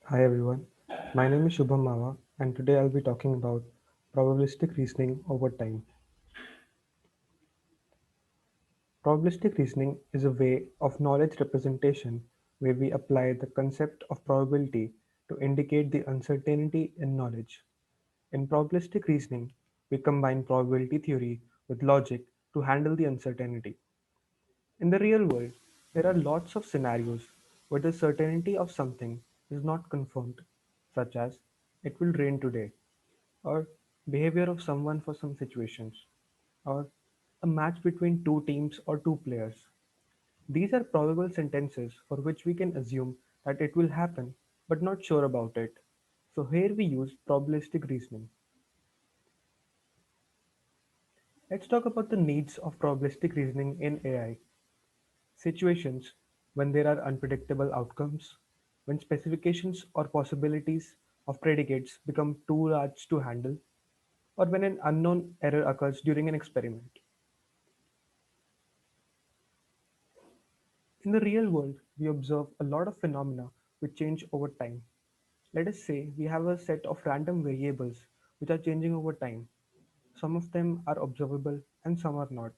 Hi everyone, my name is Shubham Mava and today I'll be talking about probabilistic reasoning over time. Probabilistic reasoning is a way of knowledge representation where we apply the concept of probability to indicate the uncertainty in knowledge. In probabilistic reasoning, we combine probability theory with logic to handle the uncertainty. In the real world, there are lots of scenarios where the certainty of something is not confirmed, such as it will rain today, or behavior of someone for some situations, or a match between two teams or two players. These are probable sentences for which we can assume that it will happen, but not sure about it. So here we use probabilistic reasoning. Let's talk about the needs of probabilistic reasoning in AI. Situations when there are unpredictable outcomes, when specifications or possibilities of predicates become too large to handle, or when an unknown error occurs during an experiment. In the real world, we observe a lot of phenomena which change over time. Let us say we have a set of random variables which are changing over time. Some of them are observable and some are not.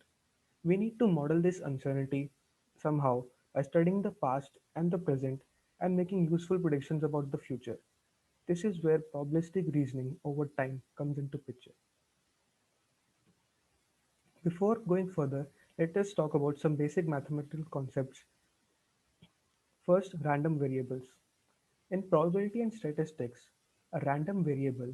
We need to model this uncertainty somehow by studying the past and the present and making useful predictions about the future. This is where probabilistic reasoning over time comes into picture. Before going further, let us talk about some basic mathematical concepts. First, random variables. In probability and statistics, a random variable,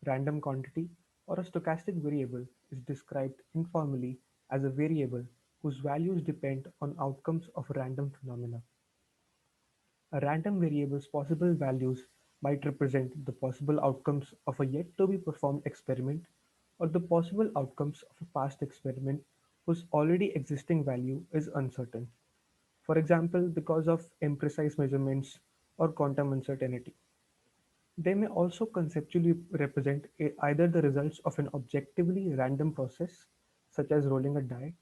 random quantity, or a stochastic variable is described informally as a variable whose values depend on outcomes of a random phenomena. A random variable's possible values might represent the possible outcomes of a yet to be performed experiment or the possible outcomes of a past experiment whose already existing value is uncertain. For example, because of imprecise measurements or quantum uncertainty. They may also conceptually represent either the results of an objectively random process, such as rolling a die,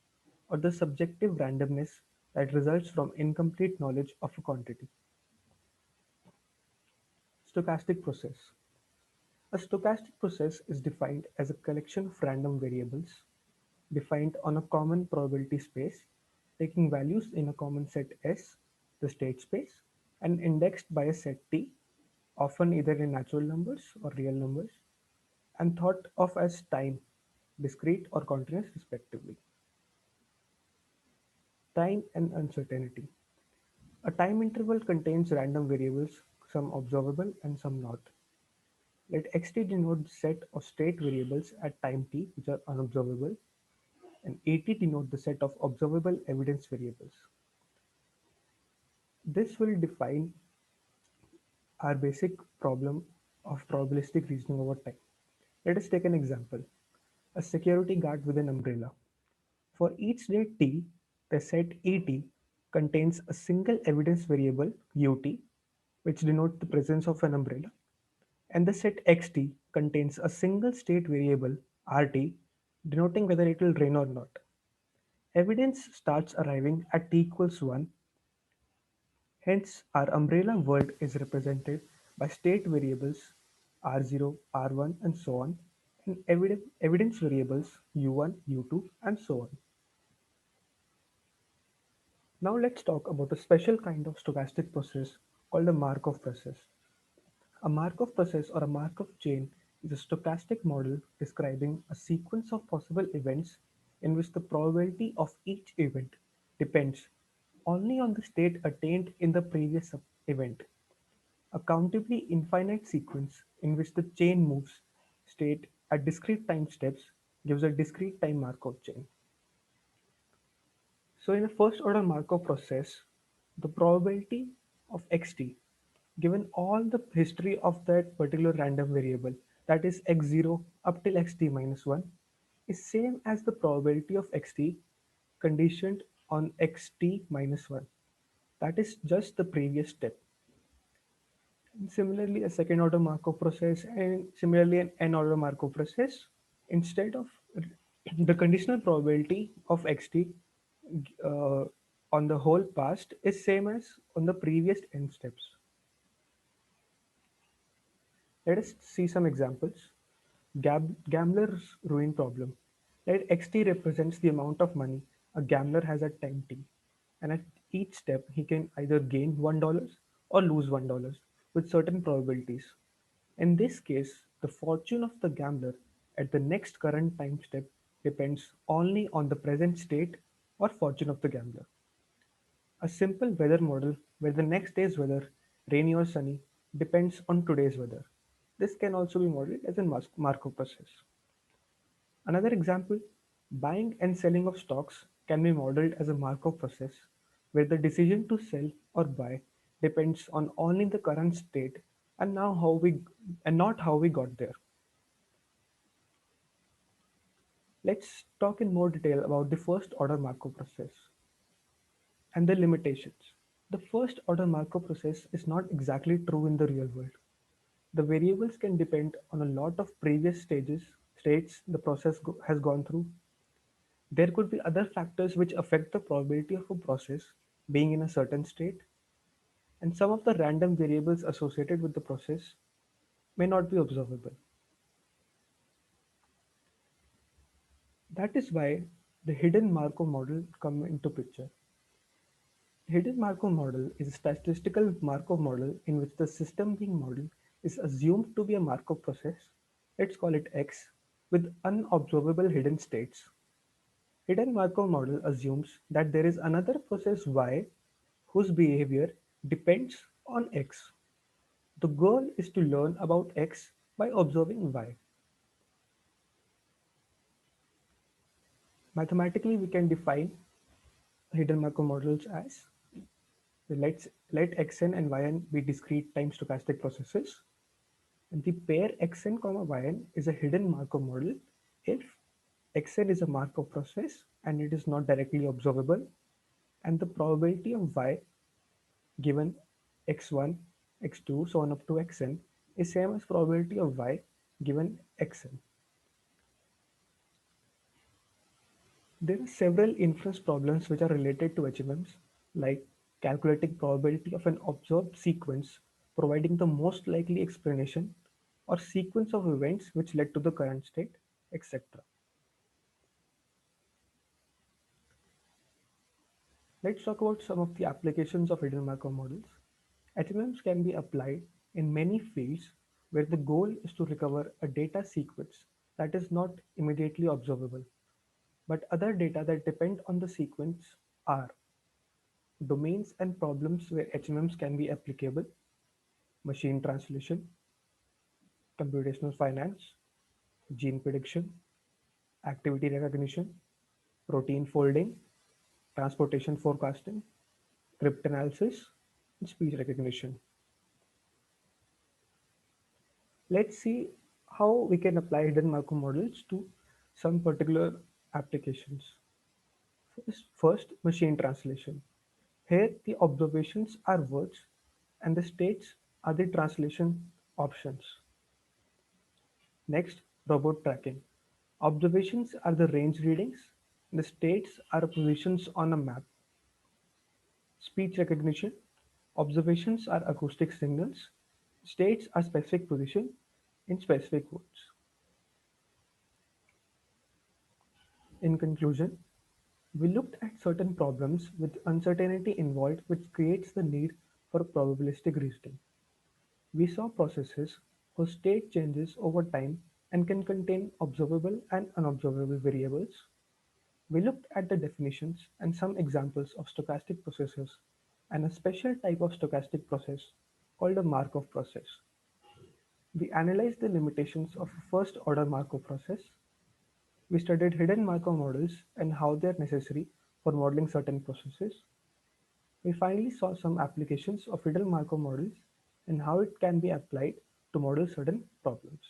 or the subjective randomness that results from incomplete knowledge of a quantity. Stochastic process. A stochastic process is defined as a collection of random variables defined on a common probability space, taking values in a common set S, the state space, and indexed by a set T, often either in natural numbers or real numbers, and thought of as time, discrete or continuous respectively. Time and uncertainty. A time interval contains random variables, some observable and some not. Let xt denote the set of state variables at time t which are unobservable, and at denote the set of observable evidence variables. This will define our basic problem of probabilistic reasoning over time. Let us take an example. A security guard with an umbrella. For each date t, the set Et contains a single evidence variable ut, which denotes the presence of an umbrella, and the set xt contains a single state variable rt, denoting whether it will rain or not. Evidence starts arriving at t equals 1. Hence, our umbrella world is represented by state variables R0, R1, and so on, and evidence variables U1, U2, and so on. Now let's talk about a special kind of stochastic process called a Markov process. A Markov process or a Markov chain is a stochastic model describing a sequence of possible events in which the probability of each event depends only on the state attained in the previous event. A countably infinite sequence in which the chain moves state at discrete time steps gives a discrete time Markov chain. So in a first order Markov process, the probability of xt given all the history of that particular random variable, that is x0 up till xt minus 1, is same as the probability of xt conditioned on xt minus 1. That is just the previous step. And similarly, a second order Markov process and similarly an n order Markov process, instead of the conditional probability of xt uh, on the whole past is same as on the previous n steps. Let us see some examples. Gambler's ruin problem. Let xt represents the amount of money a gambler has at time t, and at each step he can either gain $1 or lose $1 with certain probabilities. In this case, the fortune of the gambler at the next current time step depends only on the present state or fortune of the gambler. A simple weather model where the next day's weather, rainy or sunny, depends on today's weather. This can also be modeled as a Markov process. Another example, buying and selling of stocks can be modeled as a Markov process where the decision to sell or buy depends on only the current state and now how we and not how we got there. Let's talk in more detail about the first order Markov process and the limitations. The first order Markov process is not exactly true in the real world. The variables can depend on a lot of previous states the process has gone through. There could be other factors which affect the probability of a process being in a certain state, and some of the random variables associated with the process may not be observable. That is why the hidden Markov model come into picture. Hidden Markov model is a statistical Markov model in which the system being modeled is assumed to be a Markov process, let's call it X, with unobservable hidden states. Hidden Markov model assumes that there is another process Y whose behavior depends on X. The goal is to learn about X by observing Y. Mathematically, we can define hidden Markov models as let xn and yn be discrete time stochastic processes. And the pair xn comma yn is a hidden Markov model if xn is a Markov process and it is not directly observable, and the probability of y given x1, x2, so on up to xn is same as probability of y given xn. There are several inference problems which are related to HMMs, like calculating probability of an observed sequence, providing the most likely explanation, or sequence of events which led to the current state, etc. Let's talk about some of the applications of hidden Markov models. HMMs can be applied in many fields where the goal is to recover a data sequence that is not immediately observable, but other data that depend on the sequence are. Domains and problems where HMMs can be applicable: machine translation, computational finance, gene prediction, activity recognition, protein folding, transportation forecasting, cryptanalysis, and speech recognition. Let's see how we can apply hidden Markov models to some particular applications. First, machine translation. Here, the observations are words and the states are the translation options. Next, robot tracking. Observations are the range readings, the states are positions on a map. Speech recognition. Observations are acoustic signals, states are specific position in specific words. In conclusion, we looked at certain problems with uncertainty involved which creates the need for probabilistic reasoning. We saw processes whose state changes over time and can contain observable and unobservable variables. We looked at the definitions and some examples of stochastic processes and a special type of stochastic process called a Markov process. We analyzed the limitations of a first order Markov process. We studied hidden Markov models and how they are necessary for modeling certain processes. We finally saw some applications of hidden Markov models and how it can be applied to model certain problems.